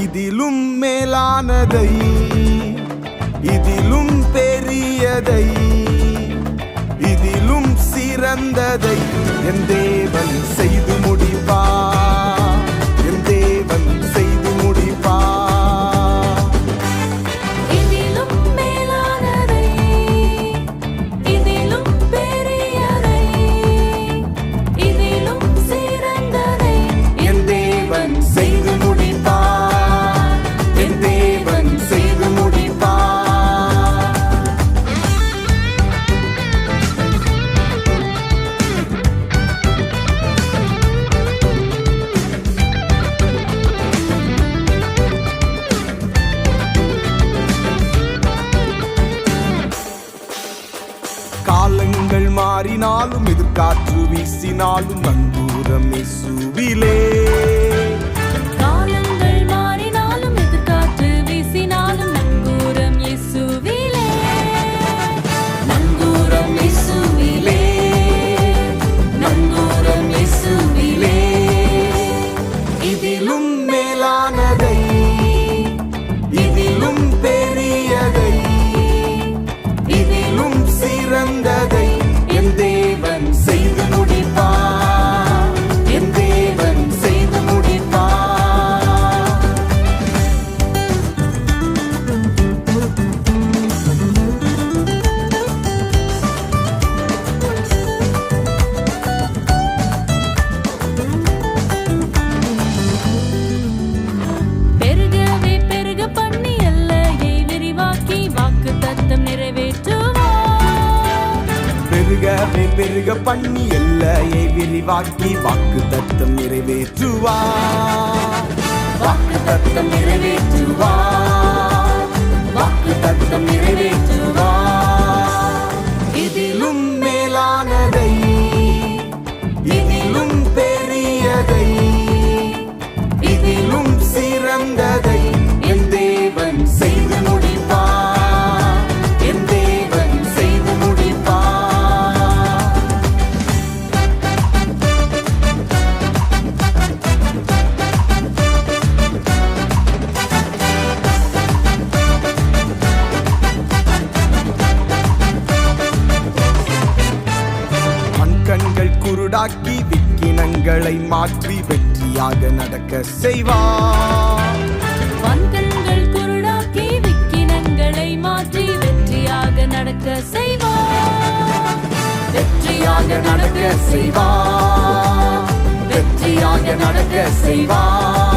இதிலும் மேலானதை, இதிலும் பெரியதை, இதிலும் சிறந்ததை என் தேவன் செய்து முடிப்பார். என் தேவன் செய்து முடிப்பார். இதிலும் மேலானதை, இதிலும் பெரியதை, இதிலும் சிறந்ததை என் தேவன் செய்து முடிப்பார். என் தேவன் செய்து முடிப்பார். காலங்கள் மாறினாலும் எதிர்காற்று வீசினாலும் நங்கூரம் இயேசுவிலே. காலங்கள் மாறினாலும் எதிர்காற்று வீசினாலும் நங்கூரம் இயேசுவிலே. நங்கூரம் இயேசுவிலே, நங்கூரம் இயேசுவிலே. இதிலும் மேலானதை, இதிலும் பெரியதை, இதிலும் சிறந்ததை என் தேவன் செய்து முடிப்பார். என் தேவன் செய்து முடிப்பார். பெருகவே பெருக பண்ணி எல்லையை விரிவாக்கி வாக்குத்தத்தம் நிறைவேற்றுவார். பெருகவே பெருக பண்ணி எல்லையை விரிவாக்கி வாக்குத்தத்தம் நிறைவேற்றுவார். வாக்குத்தத்தம் நிறைவேற்றுவார். வாக்குத்தத்தம் நிறைவேற்றுவார். இதிலும் மேலானதை, இதிலும் பெரியதை, இதிலும் சிறந்ததை என் தேவன் செய்து முடிப்பார். என் தேவன் செய்து முடிப்பார். கண்கள் குருடாக்கி விக்கினங்களை மாற்றி வெற்றியாக நடக்க செய்வார். வன்கண்கள் குருடாக்கி விக்கினங்களை மாற்றி வெற்றியாக நடக்க செய்வார். வெற்றியாக நடக்க செய்வார். வெற்றியாக நடக்க செய்வார்.